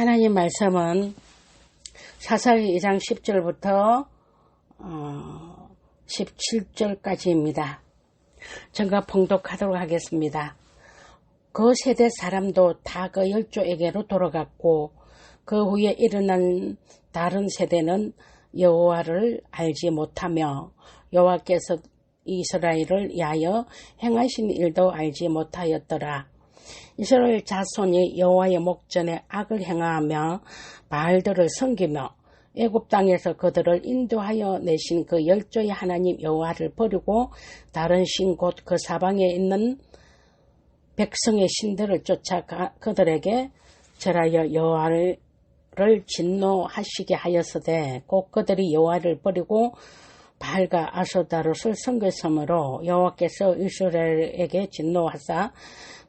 하나님 말씀은 사사기 2장 10절부터 17절까지입니다. 전가 봉독하도록 하겠습니다. 그 세대 사람도 다 그 열조에게로 돌아갔고 그 후에 일어난 다른 세대는 여호와를 알지 못하며 여호와께서 이스라엘을 위하여 행하신 일도 알지 못하였더라. 이스라엘 자손이 여호와의 목전에 악을 행하며 바알들을 섬기며 애굽 땅에서 그들을 인도하여 내신 그 열조의 하나님 여호와를 버리고 다른 신 곧 그 사방에 있는 백성의 신들을 쫓아 그들에게 절하여 여호와를 진노하시게 하였으되 곧 그들이 여호와를 버리고 바알과 아스타롯을 섬겼으므로 여호와께서 이스라엘에게 진노하사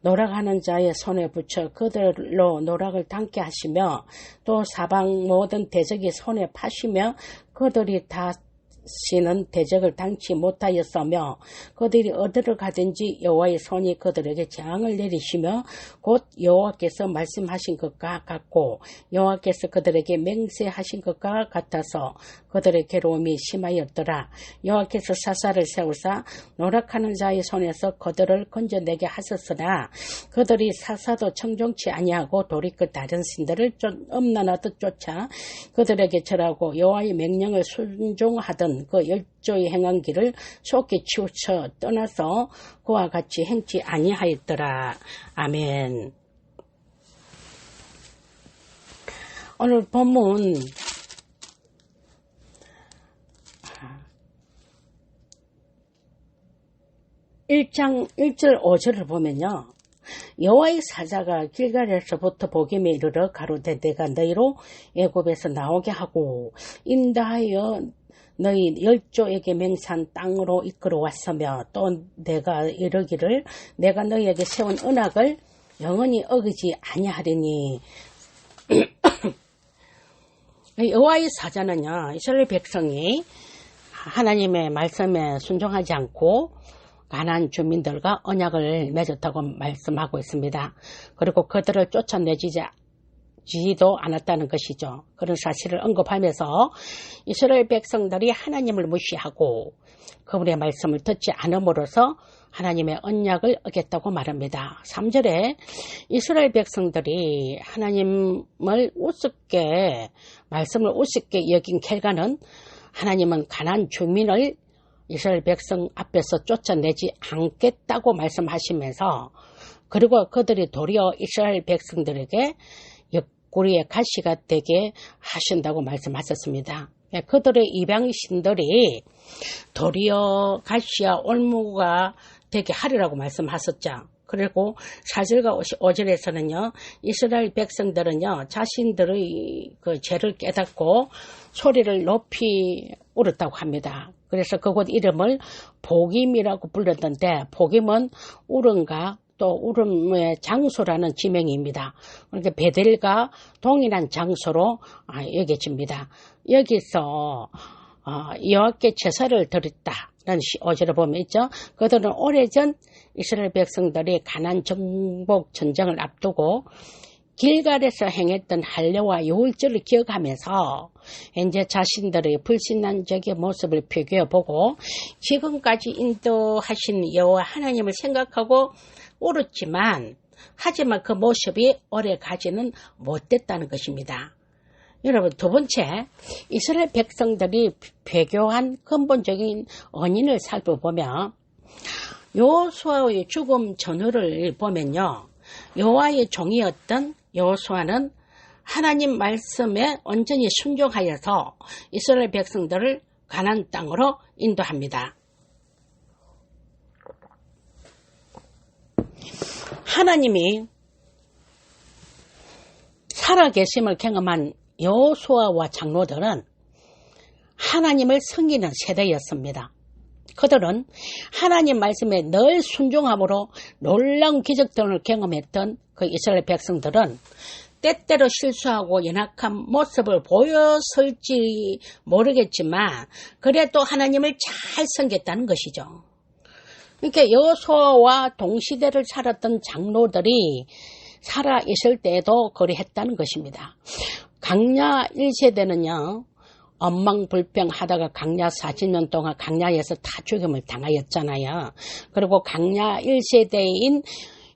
노락하는 자의 손에 붙여 그들로 노락을 당케 하시며 또 사방 모든 대적이 손에 파시며 그들이 다시는 대적을 당치 못하였으며 그들이 어디를 가든지 여호와의 손이 그들에게 재앙을 내리시며 곧 여호와께서 말씀하신 것과 같고 여호와께서 그들에게 맹세하신 것과 같아서 그들의 괴로움이 심하였더라. 여호와께서 사사를 세우사 노력하는 자의 손에서 그들을 건져내게 하셨으나 그들이 사사도 청종치 아니하고 돌이켜 다른 신들을 엄난하듯 쫓아 그들에게 절하고 여호와의 명령을 순종하던 그 열조의 행한 길을 속히 치우쳐 떠나서 그와 같이 행치 아니하였더라. 아멘. 오늘 본문 1장 1절 5절을 보면요. 여호와의 사자가 길갈에서부터 보김에 이르러 가로되 내가 너희로 애굽에서 나오게 하고 인도하여 너희 열조에게 맹세한 땅으로 이끌어 왔으며 또 내가 이르기를 내가 너희에게 세운 언약을 영원히 어기지 아니하리니. 여호와의 사자는요, 이스라엘 백성이 하나님의 말씀에 순종하지 않고 가나안 주민들과 언약을 맺었다고 말씀하고 있습니다. 그리고 그들을 쫓아내지도 않았다는 것이죠. 그런 사실을 언급하면서 이스라엘 백성들이 하나님을 무시하고 그분의 말씀을 듣지 않음으로써 하나님의 언약을 어겼다고 말합니다. 3절에 이스라엘 백성들이 하나님을 우습게 말씀을 우습게 여긴 결과는 하나님은 가나안 주민을 이스라엘 백성 앞에서 쫓아내지 않겠다고 말씀하시면서 그리고 그들이 도리어 이스라엘 백성들에게 옆구리에 가시가 되게 하신다고 말씀하셨습니다. 그들의 이방 신들이 도리어 가시와 올무가 되게 하리라고 말씀하셨죠. 그리고 4절과 5절에서는요, 이스라엘 백성들은요, 자신들의 그 죄를 깨닫고 소리를 높이 울었다고 합니다. 그래서 그곳 이름을 복임이라고 불렀던데, 복임은 울음과 또 울음의 장소라는 지명입니다. 그러니까 베델과 동일한 장소로 여겨집니다. 여기서 여호와께 제사를 드렸다라는 5절을 보면 있죠. 그들은 오래전 이스라엘 백성들이 가나안 정복 전쟁을 앞두고 길갈에서 행했던 할례와 유월절을 기억하면서 이제 자신들의 불신난적의 모습을 비교해보고 지금까지 인도하신 여호와 하나님을 생각하고 울었지만 하지만 그 모습이 오래 가지는 못됐다는 것입니다. 여러분, 두 번째, 이스라엘 백성들이 배교한 근본적인 원인을 살펴보면 여호수아의 죽음 전후를 보면요, 여호와의 종이었던 여호수아는 하나님 말씀에 온전히 순종하여서 이스라엘 백성들을 가나안 땅으로 인도합니다. 하나님이 살아계심을 경험한 여호수아와 장로들은 하나님을 섬기는 세대였습니다. 그들은 하나님 말씀에 늘 순종함으로 놀라운 기적들을 경험했던 그 이스라엘 백성들은 때때로 실수하고 연약한 모습을 보였을지 모르겠지만 그래도 하나님을 잘 섬겼다는 것이죠. 그러니까 여호수아와 동시대를 살았던 장로들이 살아 있을 때에도 그리했다는 것입니다. 강야 1세대는요. 엉망불평하다가 강야 40년 동안 강야에서 다 죽임을 당하였잖아요. 그리고 강야 1세대인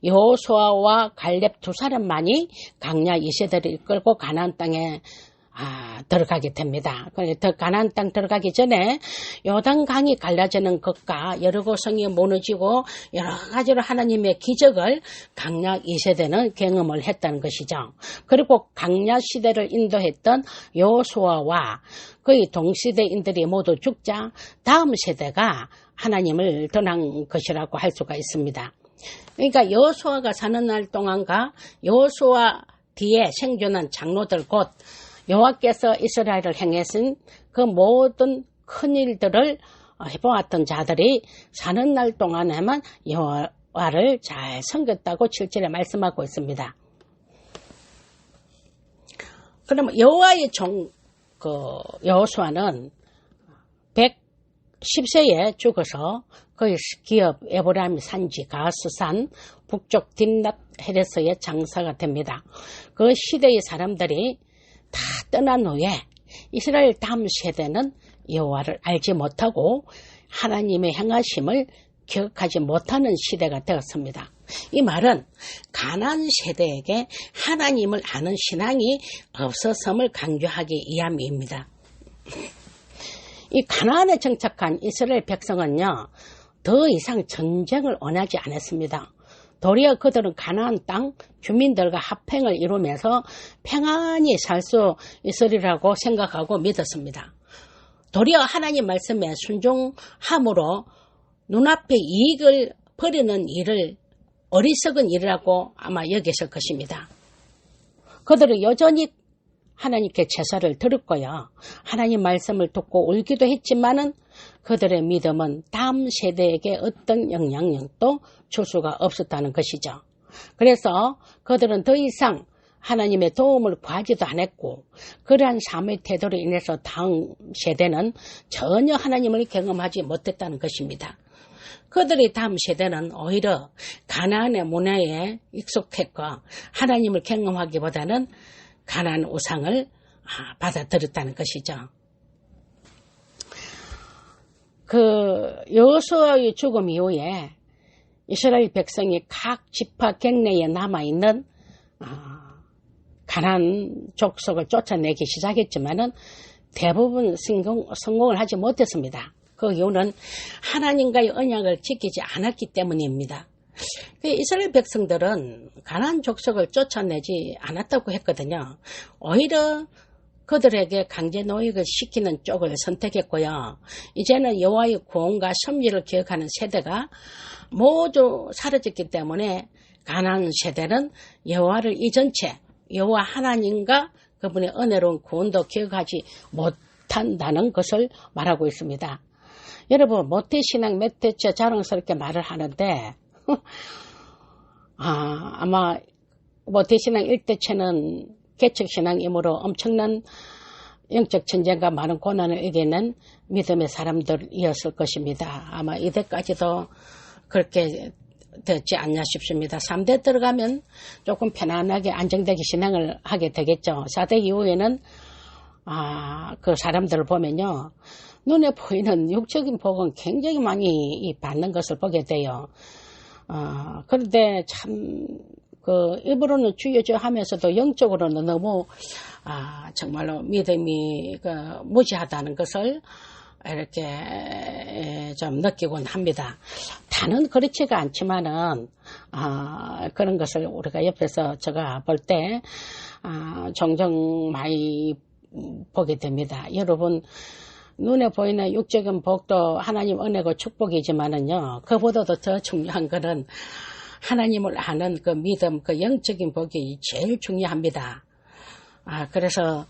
여호수아와 갈렙 두 사람만이 강야 2세대를 이끌고 가나안 땅에 들어가게 됩니다. 가나안 땅 들어가기 전에 요단강이 갈라지는 것과 여리고성이 무너지고 여러 가지로 하나님의 기적을 강야 2세대는 경험을 했다는 것이죠. 그리고 강야 시대를 인도했던 여호수아와 그의 동시대인들이 모두 죽자 다음 세대가 하나님을 떠난 것이라고 할 수가 있습니다. 그러니까 여호수아가 사는 날 동안과 여호수아 뒤에 생존한 장로들 곧 여호와께서 이스라엘을 행하신 그 모든 큰 일들을 해보았던 자들이 사는 날 동안에만 여호와를 잘 섬겼다고 7절에 말씀하고 있습니다. 그러면 여호와의 여호수아는 110세에 죽어서 그의 기업 에브라임 산지 가스산 북쪽 딥낫 헤레스의 장사가 됩니다. 그 시대의 사람들이 다 떠난 후에 이스라엘 다음 세대는 여호와를 알지 못하고 하나님의 행하심을 기억하지 못하는 시대가 되었습니다. 이 말은 가나안 세대에게 하나님을 아는 신앙이 없었음을 강조하기 위함입니다. 이 가나안에 정착한 이스라엘 백성은요, 더 이상 전쟁을 원하지 않았습니다. 도리어 그들은 가나안 땅 주민들과 합행을 이루면서 평안히 살 수 있으리라고 생각하고 믿었습니다. 도리어 하나님 말씀에 순종함으로 눈앞의 이익을 버리는 일을 어리석은 일이라고 아마 여겼을 것입니다. 그들은 여전히 하나님께 제사를 드렸고요. 하나님 말씀을 듣고 울기도 했지만은 그들의 믿음은 다음 세대에게 어떤 영향력도 줄 수가 없었다는 것이죠. 그래서 그들은 더 이상 하나님의 도움을 구하지도 않았고 그러한 삶의 태도로 인해서 다음 세대는 전혀 하나님을 경험하지 못했다는 것입니다. 그들의 다음 세대는 오히려 가나안의 문화에 익숙했고 하나님을 경험하기보다는 가나안 우상을 받아들였다는 것이죠. 그 여호수아의 죽음 이후에 이스라엘 백성이 각 지파 갱내에 남아있는 가나안 족속을 쫓아내기 시작했지만은 대부분 성공을 하지 못했습니다. 그 이유는 하나님과의 언약을 지키지 않았기 때문입니다. 이스라엘 백성들은 가나안 족속을 쫓아내지 않았다고 했거든요. 오히려 그들에게 강제 노역을 시키는 쪽을 선택했고요. 이제는 여호와의 구원과 섭리를 기억하는 세대가 모두 사라졌기 때문에 가나안 세대는 여호와를 이전 채 여호와 하나님과 그분의 은혜로운 구원도 기억하지 못한다는 것을 말하고 있습니다. 여러분 모태신앙 몇 대째 자랑스럽게 말을 하는데 아마 모태신앙 1대체는 개척신앙이므로 엄청난 영적 전쟁과 많은 고난을 이기는 믿음의 사람들이었을 것입니다. 아마 2대까지도 그렇게 되지 않나 싶습니다. 3대 들어가면 조금 편안하게 안정되게 신앙을 하게 되겠죠. 4대 이후에는 그 사람들을 보면요. 눈에 보이는 육적인 복은 굉장히 많이 받는 것을 보게 돼요. 그런데 참 입으로는 주여져 하면서도 영적으로는 너무 정말로 믿음이 무지하다는 것을 이렇게 좀 느끼곤 합니다. 다는 그렇지가 않지만은 그런 것을 우리가 옆에서 제가 볼 때 종종 많이 보게 됩니다. 여러분 눈에 보이는 육적인 복도 하나님 은혜고 축복이지만은요, 그보다도 더 중요한 것은 하나님을 아는 그 믿음, 그 영적인 복이 제일 중요합니다. 그래서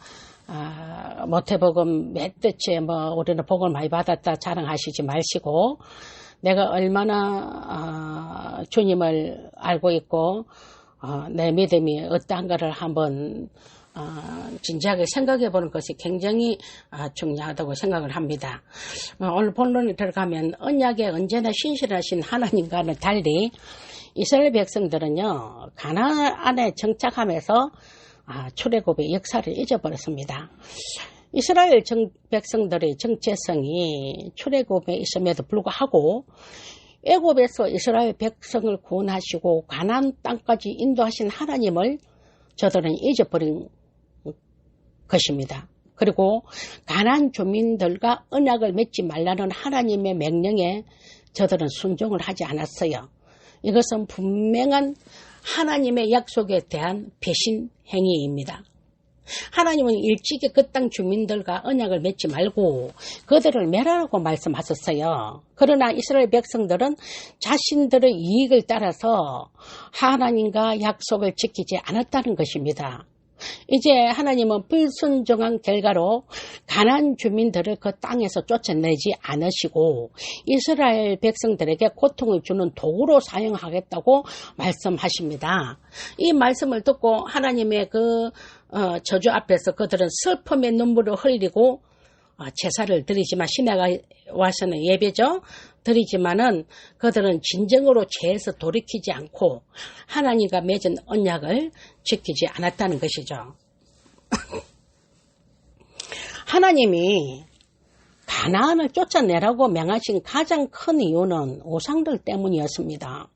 모태복음 몇 대째 우리는 복을 많이 받았다 자랑하시지 마시고 내가 얼마나 주님을 알고 있고 내 믿음이 어떠한가를 한번 진지하게 생각해 보는 것이 굉장히 중요하다고 생각을 합니다. 오늘 본론에 들어가면 언약에 언제나 신실하신 하나님과는 달리 이스라엘 백성들은요, 가나안에 정착하면서 출애굽의 역사를 잊어버렸습니다. 이스라엘 백성들의 정체성이 출애굽에 있음에도 불구하고 애굽에서 이스라엘 백성을 구원하시고 가나안 땅까지 인도하신 하나님을 저들은 잊어버린 것입니다. 그리고 가나안 주민들과 언약을 맺지 말라는 하나님의 명령에 저들은 순종을 하지 않았어요. 이것은 분명한 하나님의 약속에 대한 배신 행위입니다. 하나님은 일찍이 그 땅 주민들과 언약을 맺지 말고 그들을 멸하라고 말씀하셨어요. 그러나 이스라엘 백성들은 자신들의 이익을 따라서 하나님과 약속을 지키지 않았다는 것입니다. 이제 하나님은 불순종한 결과로 가나안 주민들을 그 땅에서 쫓아내지 않으시고 이스라엘 백성들에게 고통을 주는 도구로 사용하겠다고 말씀하십니다. 이 말씀을 듣고 하나님의 그 저주 앞에서 그들은 슬픔의 눈물을 흘리고 제사를 드리지만 시내가 와서는 예배죠. 드리지만은 그들은 진정으로 죄에서 돌이키지 않고 하나님과 맺은 언약을 지키지 않았다는 것이죠. 하나님이 가나안을 쫓아내라고 명하신 가장 큰 이유는 우상들 때문이었습니다.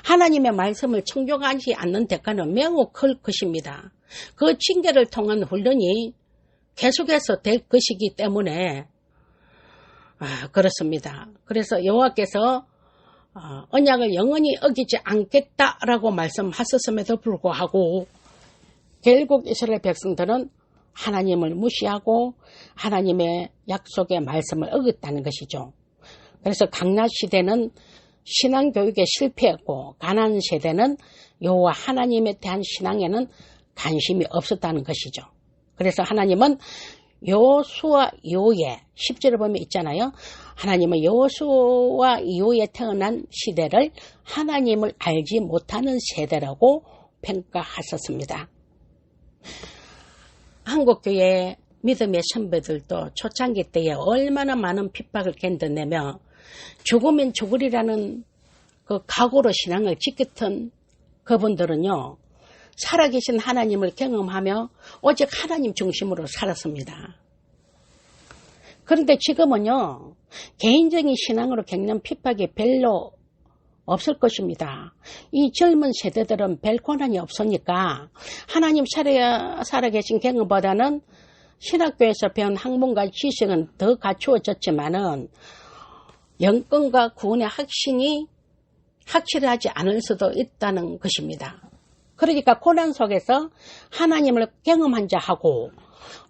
하나님의 말씀을 청종하지 않는 대가는 매우 클 것입니다. 그 징계를 통한 훈련이 계속해서 될 것이기 때문에 그렇습니다. 그래서 여호와께서 언약을 영원히 어기지 않겠다라고 말씀하셨음에도 불구하고 결국 이스라엘 백성들은 하나님을 무시하고 하나님의 약속의 말씀을 어겼다는 것이죠. 그래서 강나 시대는 신앙교육에 실패했고 가나안 세대는 여호와 하나님에 대한 신앙에는 관심이 없었다는 것이죠. 그래서 하나님은 여호수아 이후에 10절을 보면 있잖아요. 하나님은 여호수아 이후에 태어난 시대를 하나님을 알지 못하는 세대라고 평가하셨습니다. 한국교회 믿음의 선배들도 초창기 때에 얼마나 많은 핍박을 견뎌내며 죽으면 죽으리라는 그 각오로 신앙을 지켰던 그분들은요, 살아계신 하나님을 경험하며 오직 하나님 중심으로 살았습니다. 그런데 지금은요, 개인적인 신앙으로 겪는 핍박이 별로 없을 것입니다. 이 젊은 세대들은 별 고난이 없으니까 하나님 살아계신 경험보다는 신학교에서 배운 학문과 지식은 더 갖추어졌지만은 영권과 구원의 확신이 확실하지 않을 수도 있다는 것입니다. 그러니까 고난 속에서 하나님을 경험한 자하고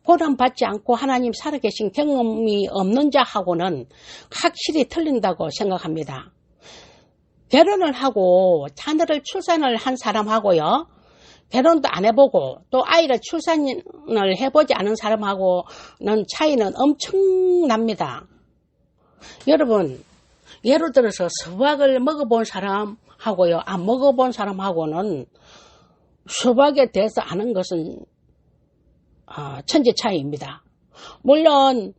고난받지 않고 하나님 살아계신 경험이 없는 자하고는 확실히 틀린다고 생각합니다. 결혼을 하고 자녀를 출산을 한 사람하고요, 결혼도 안 해보고 또 아이를 출산을 해보지 않은 사람하고는 차이는 엄청납니다. 여러분, 예를 들어서 수박을 먹어본 사람하고요, 안 먹어본 사람하고는 수박에 대해서 아는 것은 천지 차이입니다. 물론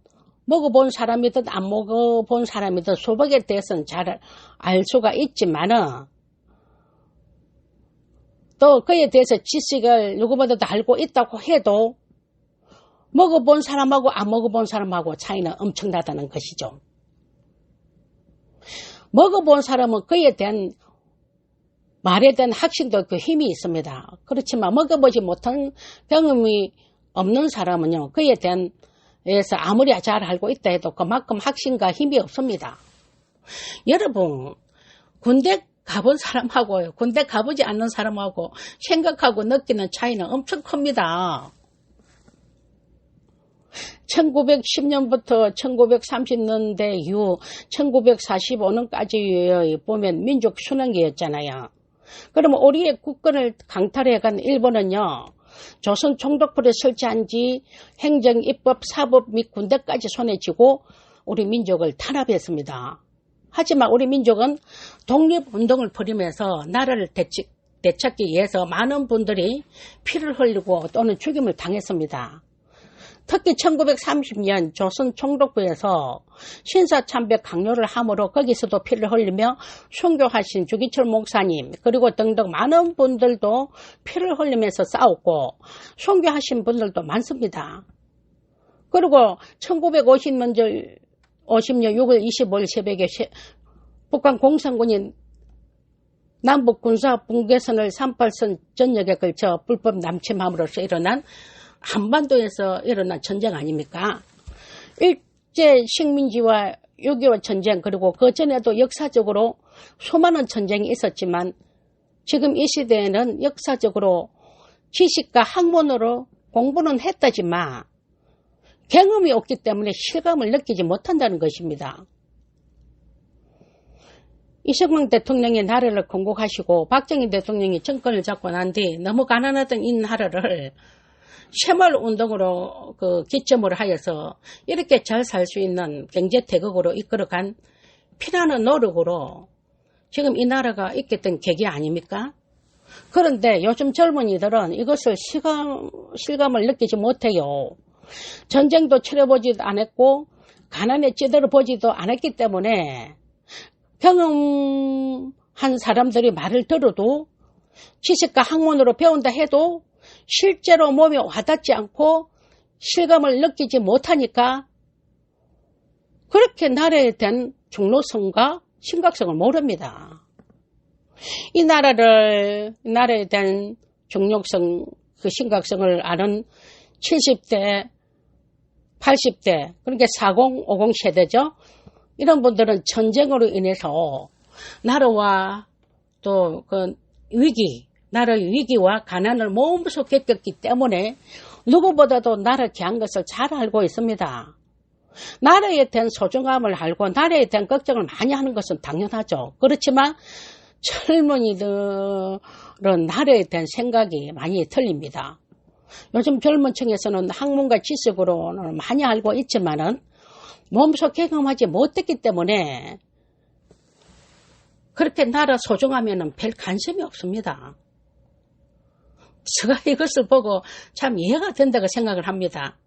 먹어본 사람이든 안 먹어본 사람이든 수박에 대해서는 잘 알 수가 있지만은 또 그에 대해서 지식을 누구보다도 알고 있다고 해도 먹어본 사람하고 안 먹어본 사람하고 차이는 엄청나다는 것이죠. 먹어본 사람은 그에 대한 말에 대한 확신도 그 힘이 있습니다. 그렇지만 먹어보지 못한 경험이 없는 사람은요, 그에 대한 에서 아무리 잘 알고 있다 해도 그만큼 확신과 힘이 없습니다. 여러분, 군대 가본 사람하고요, 군대 가보지 않는 사람하고 생각하고 느끼는 차이는 엄청 큽니다. 1910년부터 1930년대 이후 1945년까지 보면 민족 순환기였잖아요. 그러면 우리의 국권을 강탈해간 일본은요, 조선 총독부를 설치한 지 행정, 입법, 사법 및 군대까지 손에 쥐고 우리 민족을 탄압했습니다. 하지만 우리 민족은 독립운동을 벌이면서 나라를 되찾기 위해서 많은 분들이 피를 흘리고 또는 죽임을 당했습니다. 특히 1930년 조선 총독부에서 신사참배 강요를 함으로 거기서도 피를 흘리며 순교하신 주기철 목사님 그리고 등등 많은 분들도 피를 흘리면서 싸웠고 순교하신 분들도 많습니다. 그리고 1950년 6월 25일 새벽에 북한 공산군이 남북 군사 붕괴선을 38선 전역에 걸쳐 불법 남침함으로써 일어난 한반도에서 일어난 전쟁 아닙니까? 일제 식민지와 6.25 전쟁 그리고 그 전에도 역사적으로 수많은 전쟁이 있었지만 지금 이 시대에는 역사적으로 지식과 학문으로 공부는 했다지만 경험이 없기 때문에 실감을 느끼지 못한다는 것입니다. 이승만 대통령이 나라를 건국하시고 박정희 대통령이 정권을 잡고 난 뒤 너무 가난하던 이 나라를 새마을운동으로 기점으로 하여서 이렇게 잘 살 수 있는 경제태극으로 이끌어간 피나는 노력으로 지금 이 나라가 있게 된 계기 아닙니까? 그런데 요즘 젊은이들은 이것을 실감을 느끼지 못해요. 전쟁도 치러보지도 않았고 가난에 찌들어보지도 않았기 때문에 경험한 사람들이 말을 들어도 지식과 학문으로 배운다 해도 실제로 몸에 와닿지 않고 실감을 느끼지 못하니까 그렇게 나라에 대한 중요성과 심각성을 모릅니다. 이 나라에 대한 중요성, 그 심각성을 아는 70대, 80대, 그러니까 40, 50 세대죠. 이런 분들은 전쟁으로 인해서 나라와 또 나라의 위기와 가난을 몸소 겪었기 때문에 누구보다도 나라를 귀한 것을 잘 알고 있습니다. 나라에 대한 소중함을 알고 나라에 대한 걱정을 많이 하는 것은 당연하죠. 그렇지만 젊은이들은 나라에 대한 생각이 많이 틀립니다. 요즘 젊은 층에서는 학문과 지식으로는 많이 알고 있지만은 몸소 경험하지 못했기 때문에 그렇게 나라 소중하면은 별 관심이 없습니다. 제가 이것을 보고 참 이해가 된다고 생각을 합니다.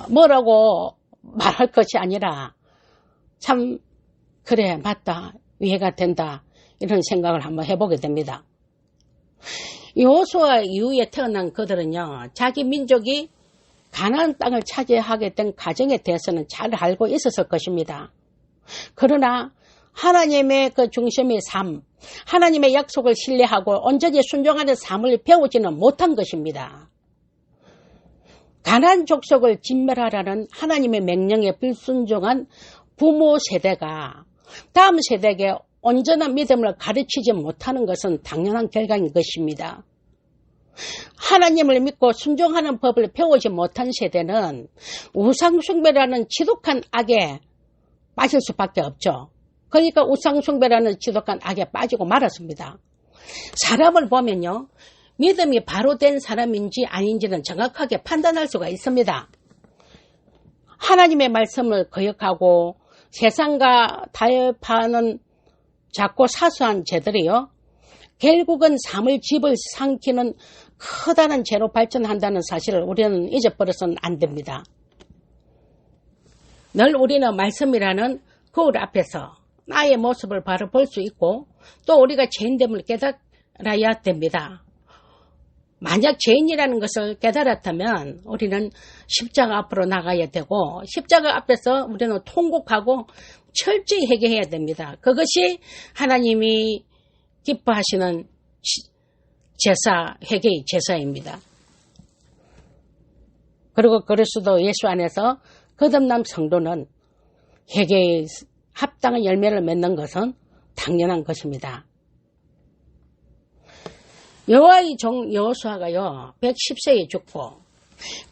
뭐라고 말할 것이 아니라 참 그래 맞다 이해가 된다 이런 생각을 한번 해보게 됩니다. 여호수아 이후에 태어난 그들은요 자기 민족이 가나안 땅을 차지하게 된 과정에 대해서는 잘 알고 있었을 것입니다. 그러나 하나님의 그 중심의 삶, 하나님의 약속을 신뢰하고 온전히 순종하는 삶을 배우지는 못한 것입니다. 가나안 족속을 진멸하라는 하나님의 명령에 불순종한 부모 세대가 다음 세대에게 온전한 믿음을 가르치지 못하는 것은 당연한 결과인 것입니다. 하나님을 믿고 순종하는 법을 배우지 못한 세대는 우상숭배라는 지독한 악에 빠질 수밖에 없죠. 그러니까 우상숭배라는 지독한 악에 빠지고 말았습니다. 사람을 보면요. 믿음이 바로 된 사람인지 아닌지는 정확하게 판단할 수가 있습니다. 하나님의 말씀을 거역하고 세상과 타협하는 작고 사소한 죄들이요. 결국은 삶의 집을 삼키는 커다란 죄로 발전한다는 사실을 우리는 잊어버려서는 안 됩니다. 늘 우리는 말씀이라는 거울 앞에서 나의 모습을 바로 볼 수 있고 또 우리가 죄인됨을 깨달아야 됩니다. 만약 죄인이라는 것을 깨달았다면 우리는 십자가 앞으로 나가야 되고 십자가 앞에서 우리는 통곡하고 철저히 회개해야 됩니다. 그것이 하나님이 기뻐하시는 제사, 회개의 제사입니다. 그리고 그리스도 예수 안에서 거듭난 성도는 회개의 합당한 열매를 맺는 것은 당연한 것입니다. 여호와의 종 여호수아가요 110세에 죽고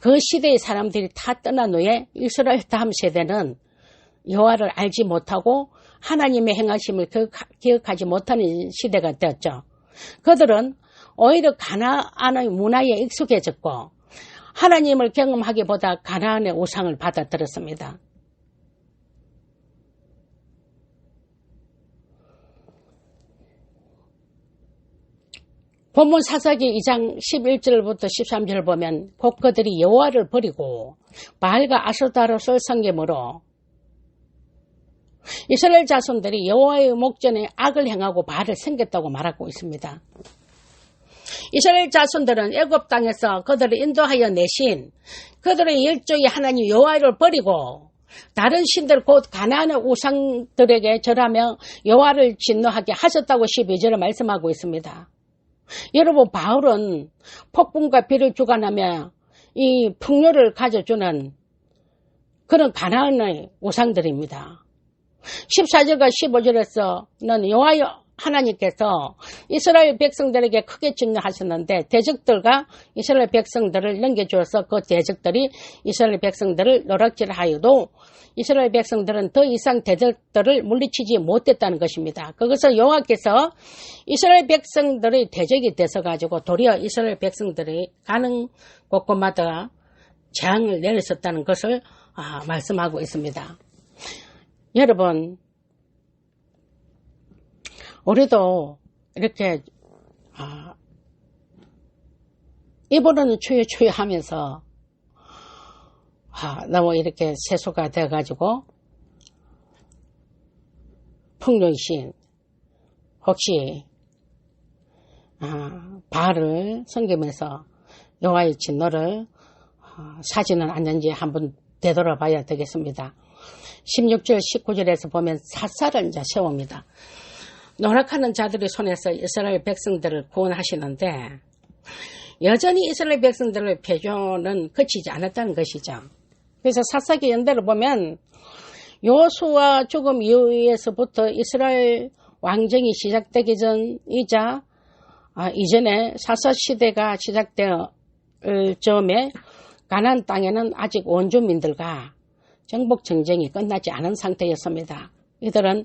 그 시대의 사람들이 다 떠난 후에 이스라엘 다음 세대는 여호와를 알지 못하고 하나님의 행하심을 기억하지 못하는 시대가 되었죠. 그들은 오히려 가나안의 문화에 익숙해졌고 하나님을 경험하기보다 가나안의 우상을 받아들였습니다. 본문 사사기 2장 11절부터 13절 보면 곧 그들이 여호와를 버리고 바알과 아스타롯을 섬김으로 이스라엘 자손들이 여호와의 목전에 악을 행하고 바알을 섬겼다고 말하고 있습니다. 이스라엘 자손들은 애굽 땅에서 그들을 인도하여 내신 그들의 열조의 하나님 여호와를 버리고 다른 신들 곧 가나안의 우상들에게 절하며 여호와를 진노하게 하셨다고 12절에 말씀하고 있습니다. 여러분, 바울은 폭풍과 비를 주관하며 이 풍요를 가져주는 그런 가나안의 우상들입니다. 14절과 15절에서는 여호와 하나님께서 이스라엘 백성들에게 크게 진노하셨는데 대적들과 이스라엘 백성들을 넘겨주어서 그 대적들이 이스라엘 백성들을 노략질하여도 이스라엘 백성들은 더 이상 대적들을 물리치지 못했다는 것입니다. 그것을 여호와께서 이스라엘 백성들의 대적이 되어가지고 도리어 이스라엘 백성들이 가는 곳곳마다 재앙을 내렸었다는 것을 말씀하고 있습니다. 여러분, 우리도 이렇게 입으로는 추여 하면서 너무 이렇게 세수가 돼가지고 풍요이신 혹시 바알을 섬기면서 여호와의 진노를 사지는 않는지 한번 되돌아봐야 되겠습니다. 16절 19절에서 보면 사사를 이제 세웁니다. 노력하는 자들의 손에서 이스라엘 백성들을 구원하시는데 여전히 이스라엘 백성들의 패조는 그치지 않았다는 것이죠. 그래서 사사기 연대를 보면 요수아 죽음 이후에서부터 이스라엘 왕정이 시작되기 전이자 이전에 사사시대가 시작되어 즈음에 가나안 땅에는 아직 원주민들과 정복전쟁이 끝나지 않은 상태였습니다. 이들은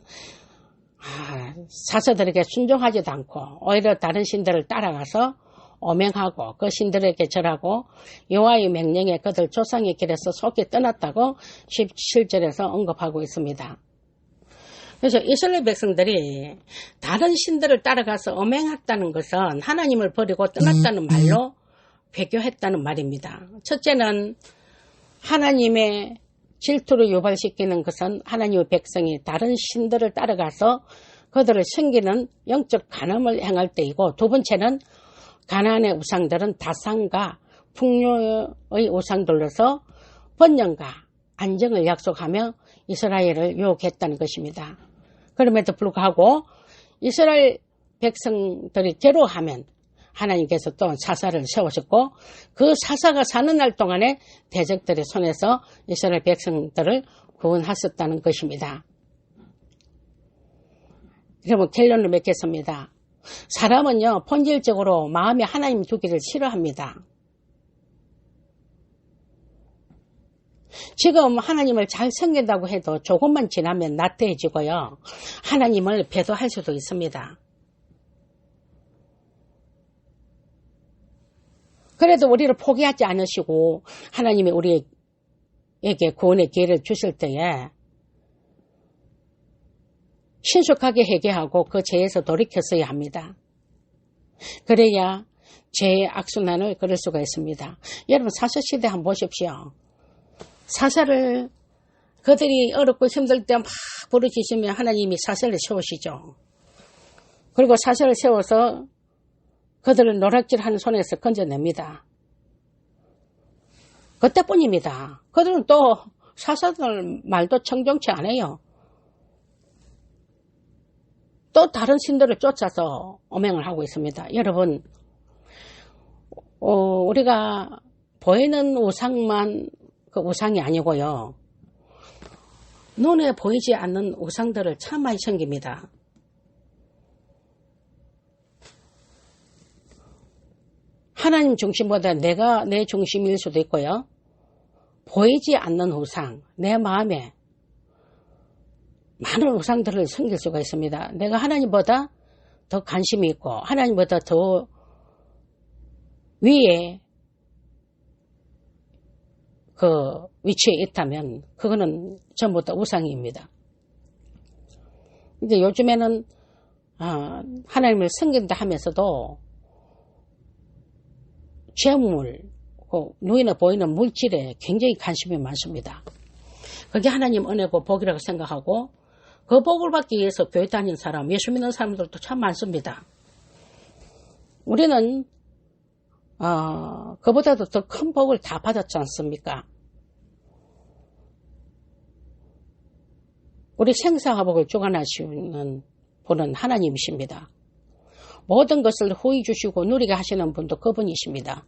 사사들에게 순종하지도 않고 오히려 다른 신들을 따라가서 오맹하고 그 신들에게 절하고 여호와의 명령에 그들 조상의 길에서 속히 떠났다고 17절에서 언급하고 있습니다. 그래서 이스라엘 백성들이 다른 신들을 따라가서 오맹했다는 것은 하나님을 버리고 떠났다는 말로 배교했다는 말입니다. 첫째는 하나님의 질투를 유발시키는 것은 하나님의 백성이 다른 신들을 따라가서 그들을 섬기는 영적 간음을 행할 때이고, 두 번째는 가나안의 우상들은 다산과 풍요의 우상들로서 번영과 안정을 약속하며 이스라엘을 유혹했다는 것입니다. 그럼에도 불구하고 이스라엘 백성들이 괴로워하면 하나님께서 또 사사를 세우셨고, 그 사사가 사는 날 동안에 대적들의 손에서 이스라엘 백성들을 구원하셨다는 것입니다. 여러분, 결론을 맺겠습니다. 사람은요, 본질적으로 마음에 하나님 두기를 싫어합니다. 지금 하나님을 잘 섬긴다고 해도 조금만 지나면 나태해지고요, 하나님을 배도할 수도 있습니다. 그래도 우리를 포기하지 않으시고 하나님이 우리에게 구원의 기회를 주실 때에 신속하게 회개하고 그 죄에서 돌이켰어야 합니다. 그래야 죄의 악순환을 끊을 수가 있습니다. 여러분, 사사시대 한번 보십시오. 사사를 그들이 어렵고 힘들 때 막 부르짖으면 하나님이 사사를 세우시죠. 그리고 사사를 세워서 그들을 노략질하는 손에서 건져냅니다. 그때뿐입니다. 그들은 또 사사들 말도 청정치 안 해요. 또 다른 신들을 쫓아서 오맹을 하고 있습니다. 여러분, 우리가 보이는 우상만 그 우상이 아니고요, 눈에 보이지 않는 우상들을 참 많이 섬깁니다. 하나님 중심보다 내가 내 중심일 수도 있고요, 보이지 않는 우상, 내 마음에 많은 우상들을 섬길 수가 있습니다. 내가 하나님보다 더 관심이 있고 하나님보다 더 위에 그 위치에 있다면 그거는 전부 다 우상입니다. 근데 요즘에는 하나님을 섬긴다 하면서도 재물, 눈에 보이는 물질에 굉장히 관심이 많습니다. 그게 하나님 은혜고 복이라고 생각하고 그 복을 받기 위해서 교회 다니는 사람, 예수 믿는 사람들도 참 많습니다. 우리는 그보다도 더 큰 복을 다 받았지 않습니까? 우리 생사화복을 주관하시는 분은 하나님이십니다. 모든 것을 후히 주시고 누리게 하시는 분도 그분이십니다.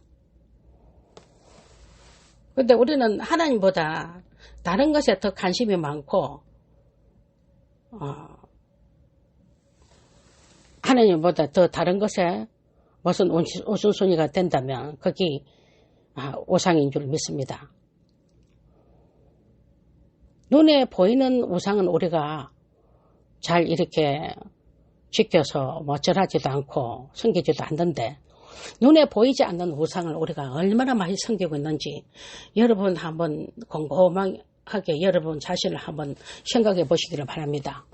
그런데 우리는 하나님보다 다른 것에 더 관심이 많고 하나님보다 더 다른 것에 무슨 우선순위가 된다면 그게 우상인 줄 믿습니다. 눈에 보이는 우상은 우리가 잘 이렇게 지켜서 절하지도 않고 섬기지도 않는데 눈에 보이지 않는 우상을 우리가 얼마나 많이 섬기고 있는지 여러분 한번 곰곰하게 여러분 자신을 한번 생각해 보시기를 바랍니다.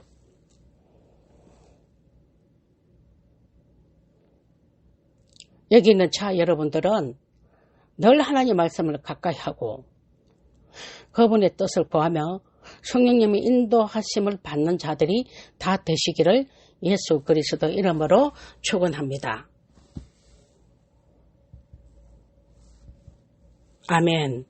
여기 있는 여러분들은 늘 하나님 말씀을 가까이 하고 그분의 뜻을 구하며 성령님의 인도하심을 받는 자들이 다 되시기를 예수 그리스도 이름으로 축원합니다. 아멘.